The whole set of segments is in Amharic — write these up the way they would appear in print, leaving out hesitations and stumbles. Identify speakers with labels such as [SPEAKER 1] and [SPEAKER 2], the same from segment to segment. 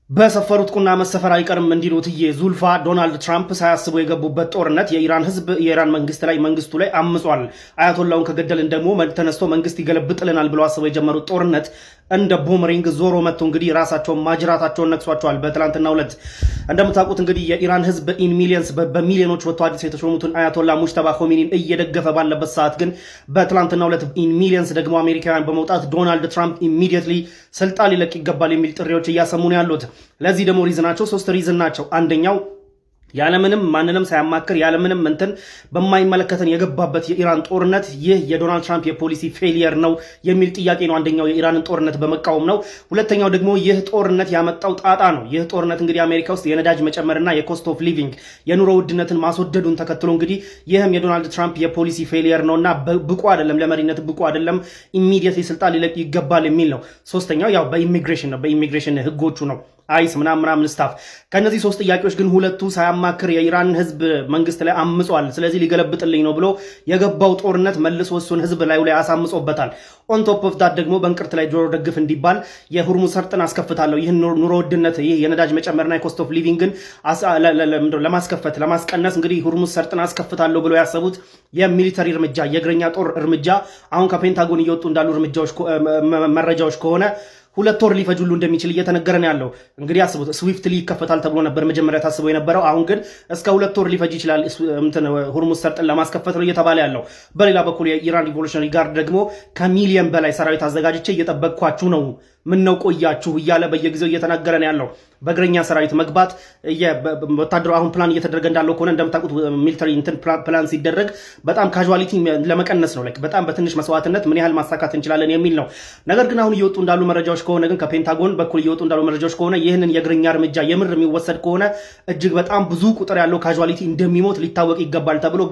[SPEAKER 1] በሰፈሩት ቁና መሰፈር አይቀርም እንዲሉት ዙልፋ ዶናልድ ትራምፕ ሳያስበው የገቡበት ጦርነት የኢራን ህዝብ የኢራን መንግስቱ ላይ አምጿል። አያቶላውን ከገደልን ደግሞ ተነስቶ መንግስት ይገለብጥልናል ብለው አስበው የጀመሩት ጦርነት እንደ ቦምሪንግ ዞሮ መጥቶ እንግዲህ ራሳቸውን ማጅራታቸውን ነክሷቸዋል። በትላንትናው ዕለት እንደምታውቁት እንግዲህ የኢራን ህዝብ ኢን ሚሊየንስ በሚሊዮኖች ወጥቶ አዲስ የተሾሙትን አያቶላ ሙጅተባ ኮሚኒን እየደገፈ ባለበት ሰዓት ግን በትላንትናው ዕለት ኢን ሚሊየንስ ደግሞ አሜሪካውያን በመውጣት ዶናልድ ትራምፕ ኢሚዲየትሊ ስልጣን ሊለቅ ይገባል የሚል ጥሪዎች እያሰሙ ነው ያሉት። ለዚህ ደግሞ ሪዝናቸው 3 ሪዝን ናቸው። አንደኛው ያለምንም ማንንም ሳያማክር ያለምንም እንትን በማይመለከተን የገባበት የኢራን ጦርነት ይህ የዶናልድ ትራምፕ የፖሊሲ ፌሊየር ነው የሚል ጥያቄ ነው። አንደኛው የኢራንን ጦርነት በመቃወም ነው። ሁለተኛው ደግሞ ይህ ጦርነት ያመጣው ጣጣ ነው። ይህ ጦርነት እንግዲህ አሜሪካ ውስጥ የነዳጅ መጨመርና የኮስት ኦፍ ሊቪንግ የኑሮ ውድነትን ማስወደዱን ተከትሎ እንግዲህ ይህም የዶናልድ ትራምፕ የፖሊሲ ፌሊየር ነውና ብቁ አይደለም፣ ለመሪነት ብቁ አይደለም፣ ኢሚዲየትሊ ስልጣን ሊለቅ ይገባል የሚል ነው። ሶስተኛው ያው በኢሚግሬሽን ነው፣ በኢሚግሬሽን ህጎቹ ነው አይስ ምናምን ስታፍ። ከነዚህ 3 ጥያቄዎች ግን ሁለቱ ሳያማክር የኢራን ህዝብ መንግስት ላይ አምጿል። ስለዚህ ሊገለብጥልኝ ነው ብሎ የገባው ጦርነት መልሶ እሱን ህዝብ ላይ አሳምጾበታል። ኦን ቶፕ ኦፍ ዳት ደግሞ በእንቅርት ላይ ጆሮ ደግፍ እንዲባል የሁርሙዝ ሰርጥን አስከፍታለሁ፣ ይህን ኑሮ ውድነት፣ ይህ የነዳጅ መጨመርና የኮስት ኦፍ ሊቪንግን ለማስቀነስ እንግዲህ ሁርሙዝ ሰርጥን አስከፍታለሁ ብሎ ያሰቡት የሚሊተሪ እርምጃ፣ የእግረኛ ጦር እርምጃ አሁን ከፔንታጎን እየወጡ እንዳሉ መረጃዎች ከሆነ 2 ወር ሊፈጅ ሁሉ እንደሚችል እየተነገረ ነው ያለው። እንግዲህ አስቡት፣ ስዊፍትሊ ይከፈታል ተብሎ ነበር መጀመሪያ ታስቦ የነበረው። አሁን ግን እስከ 2 ወር ሊፈጅ ይችላል ሁርሙዝ ሰርጥን ለማስከፈት ነው እየተባለ ያለው። በሌላ በኩል የኢራን ሪቮሉሽነሪ ጋርድ ደግሞ ከሚሊየን በላይ ሰራዊት አዘጋጅቼ እየጠበቅኳችሁ ነው፣ ምን ነው ቆያችሁ እያለ በየጊዜው እየተናገረ ነው ያለው። በእግረኛ ሰራዊት መግባት ወታደሩ አሁን ፕላን እየተደረገ እንዳለው ከሆነ እንደምታውቁት ሚሊተሪ ፕላን ሲደረግ በጣም ካዥዋሊቲ ለመቀነስ ነው። በጣም በትንሽ መስዋዕትነት ምን ያህል ማሳካት እንችላለን የሚል ነው። ነገር ግን አሁን እየወጡ እንዳሉ መረጃዎች ከሆነ ግን ከፔንታጎን በኩል እየወጡ እንዳሉ መረጃዎች ከሆነ ይህንን የእግረኛ እርምጃ የምር የሚወሰድ ከሆነ እጅግ በጣም ብዙ ቁጥር ያለው ካዥዋሊቲ እንደሚሞት ሊታወቅ ይገባል ተብሎ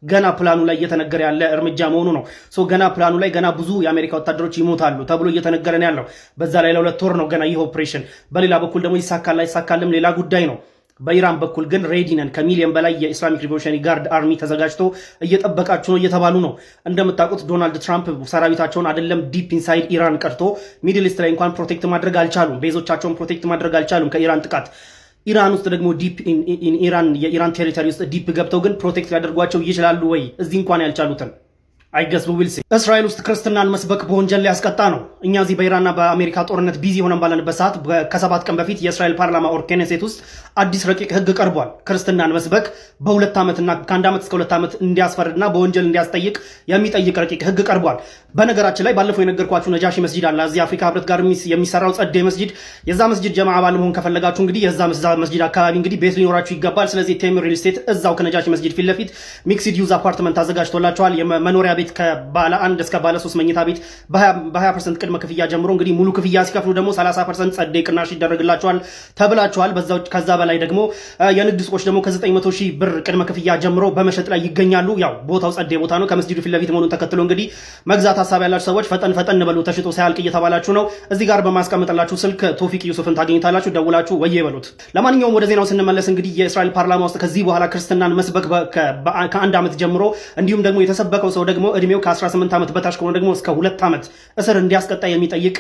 [SPEAKER 1] ገና ፕላኑ ላይ እየተነገረ ያለ እርምጃ መሆኑ ነው። ገና ፕላኑ ላይ ገና ብዙ የአሜሪካ ወታደሮች ይሞታሉ ተብሎ እየተነገረ ነው ያለው። በዛ ላይ ለ2 ወር ነው ገና ይህ ኦፕሬሽን። በሌላ በኩል ደግሞ ይሳካል አይሳካልም ሌላ ጉዳይ ነው። በኢራን በኩል ግን ሬዲ ነን፣ ከሚሊዮን በላይ የኢስላሚክ ሪቮሉሽነሪ ጋርድ አርሚ ተዘጋጅቶ እየጠበቃችሁ ነው እየተባሉ ነው። እንደምታውቁት ዶናልድ ትራምፕ ሰራዊታቸውን አይደለም ዲፕ ኢንሳይድ ኢራን ቀርቶ ሚድል ኢስት ላይ እንኳን ፕሮቴክት ማድረግ አልቻሉም። ቤዞቻቸውን ፕሮቴክት ማድረግ አልቻሉም ከኢራን ጥቃት። ኢራን ውስጥ ደግሞ ዲፕ የኢራን ቴሪቶሪ ውስጥ ዲፕ ገብተው ግን ፕሮቴክት ሊያደርጓቸው ይችላሉ ወይ? እዚህ እንኳን ያልቻሉትን አይገስ ዊል ሲ። እስራኤል ውስጥ ክርስትናን መስበክ በወንጀል ላይ ያስቀጣ ነው። እኛ እዚህ በኢራንና በአሜሪካ ጦርነት ቢዚ ሆነን ባለንበት ሰዓት ከ7 ቀን በፊት የእስራኤል ፓርላማ ኦር ኬኔሴት ውስጥ አዲስ ረቂቅ ህግ ቀርቧል። ክርስትናን መስበክ በ2 ዓመትና ከ1 ዓመት እስከ 2 ዓመት እንዲያስፈርድና በወንጀል እንዲያስጠይቅ የሚጠይቅ ረቂቅ ህግ ቀርቧል። በነገራችን ላይ ባለፈው የነገርኳችሁ ነጃሺ መስጂድ አለ እዚህ አፍሪካ ህብረት ጋር የሚሰራው ጸዴ መስጂድ። የዛ መስጂድ ጀማዓ አባል መሆን ከፈለጋችሁ እንግዲህ የዛ መስጂድ አካባቢ እንግዲህ ቤት ሊኖራችሁ ይገባል። ስለዚህ ቴምር ሪል ስቴት እዛው ከነጃሺ መስጂድ ፊት ለፊት ሚክስድ ዩዝ አፓርትመንት አዘጋጅቶላችኋል። የመኖሪያ ቤት ከባለ 1 እስከ ባለ 3 መኝታ ቤት በ20% ቅድመ ክፍያ ጀምሮ እንግዲህ ሙሉ ክፍያ ሲከፍሉ ደግሞ 30% ጸዴ ቅናሽ ይደረግላቸዋል ተብላቸዋል። ከዛ በላይ ደግሞ የንግድ ሱቆች ደግሞ ከ900,000 ብር ቅድመ ክፍያ ጀምሮ በመሸጥ ላይ ይገኛሉ። ያው ቦታው ጸዴ ቦታ ነው። ከመስጂዱ ፊት ለፊት መሆኑን ተከትሎ እንግዲህ መግዛት ሀሳብ ያላችሁ ሰዎች ፈጠን በሉ፣ ተሽጦ ሳያልቅ እየተባላችሁ ነው። እዚህ ጋር በማስቀመጥላችሁ ስልክ ቶፊቅ ዩሱፍን ታገኙታላችሁ። ደውላችሁ ወየ በሉት። ለማንኛውም ወደ ዜናው ስንመለስ እንግዲህ የእስራኤል ፓርላማ ውስጥ ከዚህ በኋላ ክርስትናን መስበክ ከ1 ዓመት ጀምሮ እንዲሁም ደግሞ የተሰበከው ሰው ደግሞ እድሜው ከ18 ዓመት በታች ከሆነ ደግሞ እስከ 2 ዓመት እስር እንዲያስቀጣ የሚጠይቅ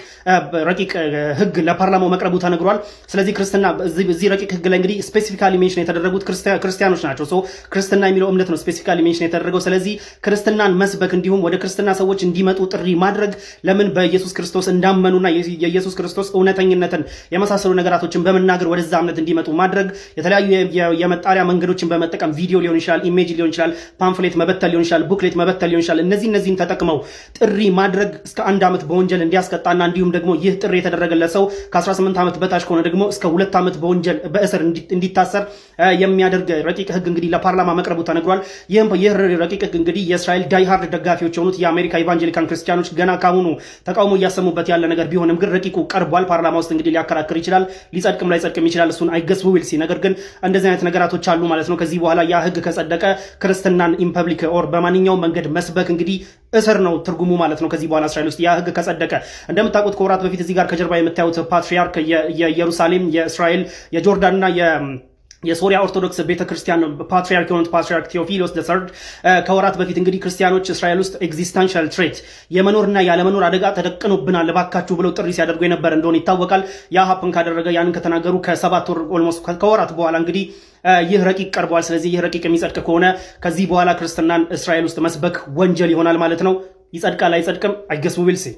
[SPEAKER 1] ረቂቅ ህግ ለፓርላማው መቅረቡ ተነግሯል። ስለዚህ ክርስትና እዚህ ረቂቅ ህግ ላይ እንግዲህ ስፔሲፊካሊ ሜንሽን የተደረጉት ክርስቲያኖች ናቸው። ክርስትና የሚለው እምነት ነው ስፔሲፊካሊ ሜንሽን የተደረገው። ስለዚህ ክርስትናን መስበክ እንዲሁም ወደ ክርስትና ሰዎች እንዲመጡ ጥሪ ማድረግ ለምን በኢየሱስ ክርስቶስ እንዳመኑና የኢየሱስ ክርስቶስ እውነተኝነትን የመሳሰሉ ነገራቶችን በመናገር ወደዛ እምነት እንዲመጡ ማድረግ የተለያዩ የመጣሪያ መንገዶችን በመጠቀም ቪዲዮ ሊሆን ይችላል፣ ኢሜጅ ሊሆን ይችላል፣ ፓምፍሌት መበተል ሊሆን ይችላል፣ ቡክሌት መበተል ሊሆን ይችላል። እነዚህን ተጠቅመው ጥሪ ማድረግ እስከ 1 ዓመት በወንጀል እንዲያስቀጣና እንዲሁም ደግሞ ይህ ጥሪ የተደረገለት ሰው ከ18 ዓመት በታች ከሆነ ደግሞ እስከ 2 ዓመት በወንጀል በእስር እንዲታሰር የሚያደርግ ረቂቅ ህግ እንግዲህ ለፓርላማ መቅረቡ ተነግሯል። ይህ ረቂቅ ህግ እንግዲህ የእስራኤል ዳይሃርድ ደጋፊዎች የሆኑት የአሜሪካ ኢቫንጀሊካን ክርስቲያኖች ገና ካሁኑ ተቃውሞ እያሰሙበት ያለ ነገር ቢሆንም ግን ረቂቁ ቀርቧል። ፓርላማ ውስጥ እንግዲህ ሊያከራክር ይችላል፣ ሊጸድቅም ላይጸድቅም ይችላል። እሱን አይገስ ዊል ሲ። ነገር ግን እንደዚህ አይነት ነገራቶች አሉ ማለት ነው። ከዚህ በኋላ ያ ህግ ከጸደቀ ክርስትናን ኢምፐብሊክ ኦር በማንኛውም መንገድ መስበክ እንግዲህ እስር ነው ትርጉሙ ማለት ነው። ከዚህ በኋላ እስራኤል ውስጥ ያ ህግ ከጸደቀ እንደምታውቁት ከወራት በፊት እዚህ ጋር ከጀርባ የምታዩት ፓትሪያርክ የኢየሩሳሌም፣ የእስራኤል፣ የጆርዳንና የሶሪያ ኦርቶዶክስ ቤተክርስቲያን ፓትሪያርክ የሆኑት ፓትሪያርክ ቴዎፊሎስ III ከወራት በፊት እንግዲህ ክርስቲያኖች እስራኤል ውስጥ ኤግዚስታንሻል ትሬት የመኖርና ያለመኖር አደጋ ተደቅኖብናል እባካችሁ ብለው ጥሪ ሲያደርጉ የነበረ እንደሆነ ይታወቃል። ያ ሀፕን ካደረገ ያንን ከተናገሩ ከ7 ወር ኦልሞስት ከወራት በኋላ እንግዲህ ይህ ረቂቅ ቀርቧል። ስለዚህ ይህ ረቂቅ የሚጸድቅ ከሆነ ከዚህ በኋላ ክርስትናን እስራኤል ውስጥ መስበክ ወንጀል ይሆናል ማለት ነው። ይጸድቃል አይጸድቅም? አይ ገስ ዊ ዊል ሲ